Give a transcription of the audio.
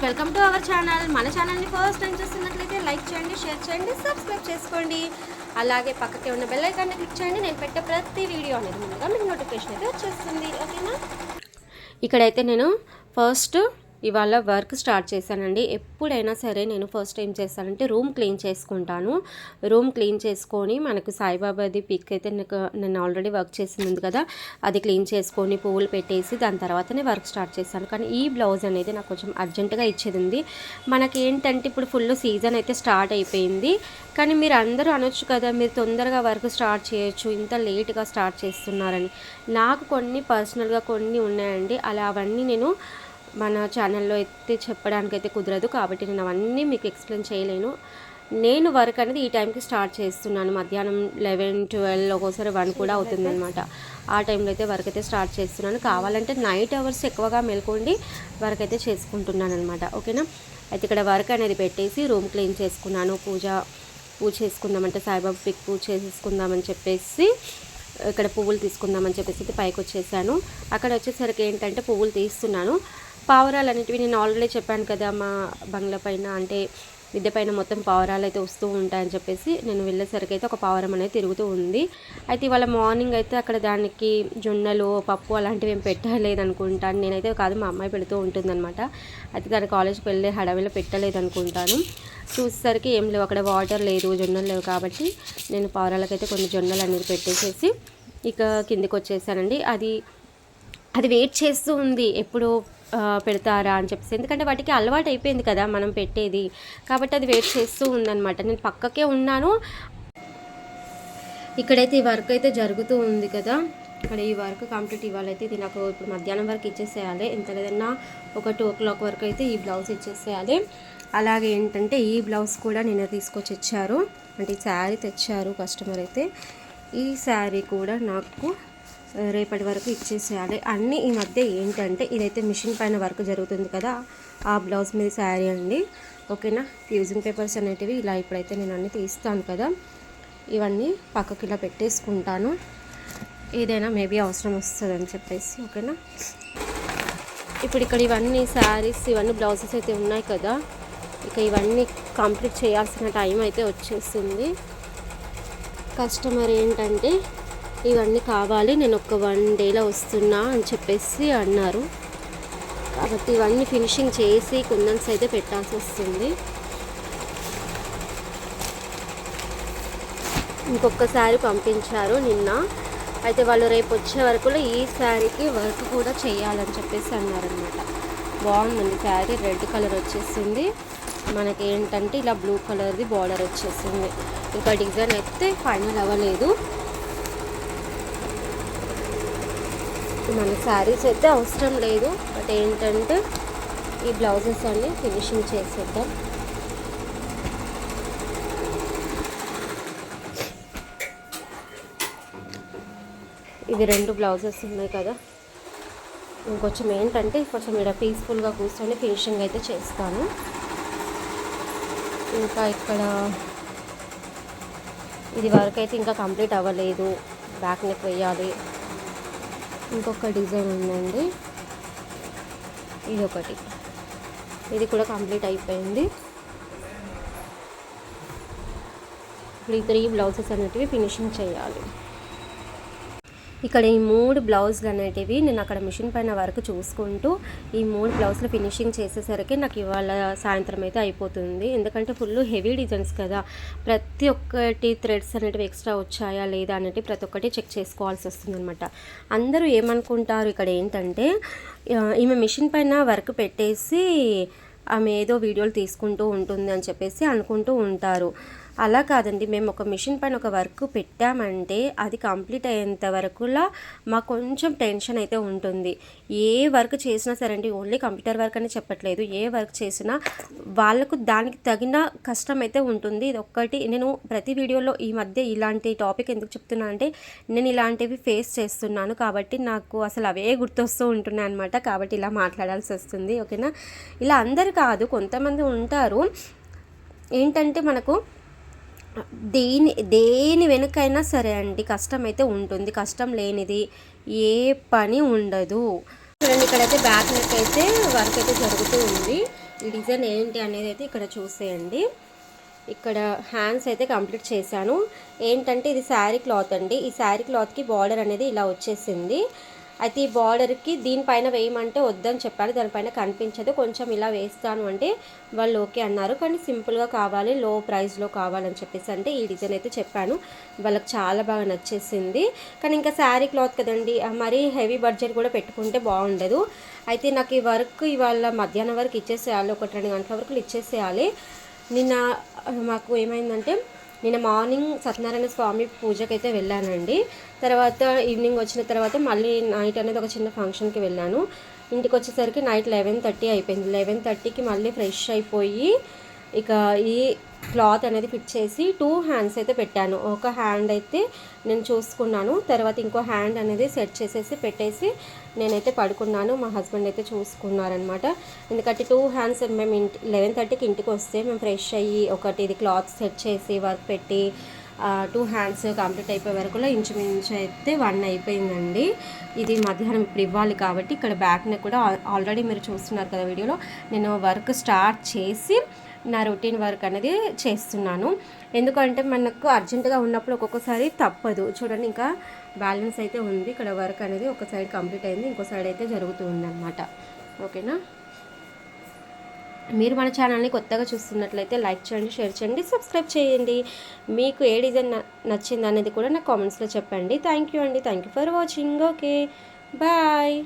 Welcome to our channel. మన ఛానల్ని first time చూస్తున్నట్లయితే లైక్ చేయండి, షేర్ చేయండి, సబ్స్క్రైబ్ చేసుకోండి. అలాగే పక్కకే ఉన్న బెల్ ఐకాన్ని క్లిక్ చేయండి. నేను పెట్టే ప్రతి వీడియో అనేది ముందుగా మీకు నోటిఫికేషన్ అయితే వచ్చేస్తుంది. ఓకేనా? ఇక్కడైతే నేను ఫస్ట్ ఇవాళ వర్క్ స్టార్ట్ చేశానండి. ఎప్పుడైనా సరే నేను ఫస్ట్ ఏం చేస్తానంటే రూమ్ క్లీన్ చేసుకుంటాను. రూమ్ క్లీన్ చేసుకొని మనకు సాయిబాబాది పిక్ అయితే నేను ఆల్రెడీ వర్క్ చేసింది కదా, అది క్లీన్ చేసుకొని పువ్వులు పెట్టేసి దాని తర్వాతనే వర్క్ స్టార్ట్ చేశాను. కానీ ఈ బ్లౌజ్ అనేది నాకు కొంచెం అర్జెంటుగా ఇచ్చేది ఉంది. మనకి ఏంటంటే ఇప్పుడు ఫుల్ సీజన్ అయితే స్టార్ట్ అయిపోయింది. కానీ మీరు అందరూ అనొచ్చు కదా, మీరు తొందరగా వర్క్ స్టార్ట్ చేయొచ్చు, ఇంత లేట్గా స్టార్ట్ చేస్తున్నారని. నాకు కొన్ని పర్సనల్గా కొన్ని ఉన్నాయండి. అలా అవన్నీ నేను మన ఛానల్లో అయితే చెప్పడానికైతే కుదరదు, కాబట్టి నేను అవన్నీ మీకు ఎక్స్ప్లెయిన్ చేయలేను. నేను వర్క్ అనేది ఈ టైంకి స్టార్ట్ చేస్తున్నాను. మధ్యాహ్నం 11, 12 ఒక్కోసారి 1 కూడా అవుతుంది అనమాట. ఆ టైంలో అయితే వర్క్ అయితే స్టార్ట్ చేస్తున్నాను. కావాలంటే నైట్ అవర్స్ ఎక్కువగా మేల్కోండి వర్క్ అయితే చేసుకుంటున్నాను అనమాట. ఓకేనా? అయితే ఇక్కడ వర్క్ అనేది పెట్టేసి రూమ్ క్లీన్ చేసుకున్నాను. పూజ చేసుకుందామంటే సాయిబాబా పిక్ పూజ చేసుకుందామని చెప్పేసి ఇక్కడ పువ్వులు తీసుకుందామని చెప్పేసి పైకి వచ్చేసాను. అక్కడ వచ్చేసరికి ఏంటంటే పువ్వులు తీస్తున్నాను. పావురాలు అనేటివి నేను ఆల్రెడీ చెప్పాను కదా, మా బంగ్లా పైన అంటే మిద్దె పైన మొత్తం పావురాలు అయితే వస్తూ ఉంటాయని చెప్పేసి నేను వెళ్ళేసరికి అయితే ఒక పావురం అనేది తిరుగుతూ ఉంది. అయితే ఇవాళ మార్నింగ్ అయితే అక్కడ దానికి జొన్నలు, పప్పు అలాంటివి ఏం పెట్టలేదు అనుకుంటాను. నేనైతే కాదు, మా అమ్మాయి పెడుతూ ఉంటుందన్నమాట. అయితే దాని కాలేజ్కి వెళ్ళే హడావిలో పెట్టలేదు అనుకుంటాను. చూసేసరికి ఏం లేవు, అక్కడ వాటర్ లేదు, జొన్నలు లేవు. కాబట్టి నేను పావురాలకైతే కొన్ని జొన్నలు అనేది పెట్టేసేసి ఇక కిందికి వచ్చేసానండి. అది వెయిట్ చేస్తూ ఉంది ఎప్పుడు పెడతారా అని చెప్పేసి, ఎందుకంటే వాటికి అలవాటు అయిపోయింది కదా మనం పెట్టేది, కాబట్టి అది వెయిట్ చేస్తూ ఉందన్నమాట. నేను పక్కకే ఉన్నాను. ఇక్కడైతే ఈ వర్క్ అయితే జరుగుతూ ఉంది కదా, ఇక్కడ ఈ వర్క్ కంప్లీట్ ఇవ్వాలైతే ఇది నాకు ఇప్పుడు మధ్యాహ్నం వరకు ఇచ్చేసేయాలి. ఎంత లేదన్నా ఒక 2 o'clock వరకు అయితే ఈ బ్లౌజ్ ఇచ్చేసేయాలి. అలాగే ఏంటంటే ఈ బ్లౌజ్ కూడా నేను తీసుకొచ్చి ఇచ్చారు, అంటే ఈ శారీ తెచ్చారు కస్టమర్ అయితే. ఈ శారీ కూడా నాకు రేపటి వరకు ఇచ్చేసేయాలి. అన్నీ ఈ మధ్య ఏంటంటే ఇదైతే మిషన్ పైన వర్క్ జరుగుతుంది కదా, ఆ బ్లౌజ్ మీద శారీ అండి. ఓకేనా? ఫ్యూజింగ్ పేపర్స్ అనేటివి ఇలా ఇప్పుడైతే నేను అన్నీ తీస్తాను కదా, ఇవన్నీ పక్కకి ఇలా పెట్టేసుకుంటాను, ఏదైనా మేబీ అవసరం వస్తుందని చెప్పేసి. ఓకేనా? ఇప్పుడు ఇక్కడ ఇవన్నీ శారీస్, ఇవన్నీ బ్లౌజెస్ అయితే ఉన్నాయి కదా, ఇక ఇవన్నీ కంప్లీట్ చేయాల్సిన టైం అయితే వచ్చేసింది. కస్టమర్ ఏంటంటే ఇవన్నీ కావాలి, నేను ఒక 1 dayలో వస్తున్నా అని చెప్పేసి అన్నారు. కాబట్టి ఇవన్నీ ఫినిషింగ్ చేసి కుందన్స్ అయితే పెట్టాల్సి వస్తుంది. ఇంకొక శారీ పంపించారు నిన్న. అయితే వాళ్ళు రేపు వచ్చే వరకు ఈ శారీకి వర్క్ కూడా చేయాలని చెప్పేసి అన్నారనమాట. బాగుందండి శారీ, రెడ్ కలర్ వచ్చేసింది. మనకి ఏంటంటే ఇలా బ్లూ కలర్ది బార్డర్ వచ్చేసింది. ఇంకా డిజైన్ అయితే ఫైనల్ అవ్వలేదు. మన శారీస్ అయితే అవసరం లేదు, బట్ ఏంటంటే ఈ బ్లౌజెస్ అన్నీ ఫినిషింగ్ చేసేద్దాం. ఇవి 2 బ్లౌజెస్ ఉన్నాయి కదా, ఇంకొంచెం ఏంటంటే కొంచెం ఇక్కడ పీస్ఫుల్గా కూర్చొని ఫినిషింగ్ అయితే చేస్తాను. ఇంకా ఇక్కడ ఇది వర్క్ అయితే ఇంకా కంప్లీట్ అవ్వలేదు, బ్యాక్ నెక్ వేయాలి. ఇంకొక డిజైన్ ఉందండి, ఇది ఒకటి, ఇది కూడా కంప్లీట్ అయిపోయింది. ఇప్పుడు ఈ 3 బ్లౌజెస్ అనేటివి ఫినిషింగ్ చేయాలి. ఇక్కడ ఈ 3 బ్లౌజులు అనేటివి నేను అక్కడ మిషన్ పైన వరకు చూసుకుంటూ ఈ 3 బ్లౌజులు ఫినిషింగ్ చేసేసరికి నాకు ఇవాళ సాయంత్రం అయితే అయిపోతుంది. ఎందుకంటే ఫుల్ హెవీ డిజైన్స్ కదా, ప్రతి ఒక్కటి థ్రెడ్స్ అనేటివి ఎక్స్ట్రా వచ్చాయా లేదా అనేటివి ప్రతి ఒక్కటి చెక్ చేసుకోవాల్సి వస్తుంది అనమాట. అందరూ ఏమనుకుంటారు ఇక్కడ ఏంటంటే ఈమె మిషన్ పైన వర్క్ పెట్టేసి ఆమె ఏదో వీడియోలు తీసుకుంటూ ఉంటుంది అని చెప్పేసి అనుకుంటూ ఉంటారు. అలా కాదండి, మేము ఒక మిషన్ పైన ఒక వర్క్ పెట్టామంటే అది కంప్లీట్ అయ్యేంత వరకులా మాకు కొంచెం టెన్షన్ అయితే ఉంటుంది. ఏ వర్క్ చేసినా సరే అండి, ఓన్లీ కంప్యూటర్ వర్క్ అని చెప్పట్లేదు, ఏ వర్క్ చేసినా వాళ్ళకు దానికి తగిన కష్టం అయితే ఉంటుంది. ఇది ఒక్కటి నేను ప్రతి వీడియోలో ఈ మధ్య ఇలాంటి టాపిక్ ఎందుకు చెప్తున్నా అంటే నేను ఇలాంటివి ఫేస్ చేస్తున్నాను కాబట్టి నాకు అసలు అవే గుర్తొస్తూ ఉంటున్నాయి అనమాట. కాబట్టి ఇలా మాట్లాడాల్సి వస్తుంది. ఓకేనా? ఇలా అందరు కాదు, కొంతమంది ఉంటారు ఏంటంటే మనకు దేని వెనుకైనా సరే అండి కష్టం అయితే ఉంటుంది, కష్టం లేనిది ఏ పని ఉండదు. చూడండి, ఇక్కడైతే బ్యాక్ నెక్ అయితే వర్క్ అయితే జరుగుతూ ఉంది. ఈ డిజైన్ ఏంటి అనేది అయితే ఇక్కడ చూసేయండి. ఇక్కడ హ్యాండ్స్ అయితే కంప్లీట్ చేశాను. ఏంటంటే ఇది శారీ క్లాత్ అండి. ఈ శారీ క్లాత్కి బార్డర్ అనేది ఇలా వచ్చేసింది. అయితే ఈ బార్డర్కి దీనిపైన వేయమంటే వద్దని చెప్పారు. దానిపైన కనిపించదు, కొంచెం ఇలా వేస్తాను అంటే వాళ్ళు ఓకే అన్నారు. కానీ సింపుల్గా కావాలి, లో ప్రైస్లో కావాలని చెప్పేసి అంటే ఈ డిజైన్ అయితే చెప్పాను. వాళ్ళకి చాలా బాగా నచ్చేసింది. కానీ ఇంకా శారీ క్లాత్ కదండి, మరీ హెవీ బడ్జెట్ కూడా పెట్టుకుంటే బాగుండదు. అయితే నాకు ఈ వర్క్ ఇవాళ మధ్యాహ్నం వరకు ఇచ్చేసేయాలి, 1-2 గంటల వరకు ఇచ్చేసేయాలి. నిన్న మాకు ఏమైందంటే, నిన్న మార్నింగ్ సత్యనారాయణ స్వామి పూజకైతే వెళ్ళానండి. తర్వాత ఈవినింగ్ వచ్చిన తర్వాత మళ్ళీ నైట్ అనేది ఒక చిన్న ఫంక్షన్కి వెళ్ళాను. ఇంటికి వచ్చేసరికి నైట్ 11:30 అయిపోయింది. 11:30కి మళ్ళీ ఫ్రెష్ అయిపోయి ఇక ఈ క్లాత్ అనేది ఫిట్ చేసి 2 హ్యాండ్స్ అయితే పెట్టాను. ఒక హ్యాండ్ అయితే నేను చూసుకున్నాను, తర్వాత ఇంకో హ్యాండ్ అనేది సెట్ చేసేసి పెట్టేసి నేనైతే పడుకున్నాను. మా హస్బెండ్ అయితే చూసుకున్నారనమాట. ఎందుకంటే 2 హ్యాండ్స్ మేము 11:30కి ఇంటికి వస్తే మేము ఫ్రెష్ అయ్యి ఒకటి ఇది క్లాత్ సెట్ చేసి వర్క్ పెట్టి 2 హ్యాండ్స్ కంప్లీట్ అయిపోయే వరకు ఇంచుమించు అయితే 1 అయిపోయిందండి. ఇది మధ్యాహ్నం ఇప్పుడు ఇవ్వాలి కాబట్టి ఇక్కడ బ్యాక్ నెక్ కూడా ఆల్రెడీ మీరు చూస్తున్నారు కదా వీడియోలో, నేను వర్క్ స్టార్ట్ చేసి నా రొటీన్ వర్క్ అనేది చేస్తున్నాను. ఎందుకంటే మనకు అర్జెంటుగా ఉన్నప్పుడు ఒక్కొక్కసారి తప్పదు. చూడండి, ఇంకా బ్యాలెన్స్ అయితే ఉంది. ఇక్కడ వర్క్ అనేది ఒక సైడ్ కంప్లీట్ అయింది, ఇంకో సైడ్ అయితే జరుగుతూ ఉందన్నమాట. ఓకేనా? మీరు మన ఛానల్ని కొత్తగా చూస్తున్నట్లయితే లైక్ చేయండి, షేర్ చేయండి, సబ్స్క్రైబ్ చేయండి. మీకు ఏ డిజైన్ నచ్చింది అనేది కూడా నాకు కామెంట్స్లో చెప్పండి. థ్యాంక్ యూ అండి. Thank you for watching. Okay, bye.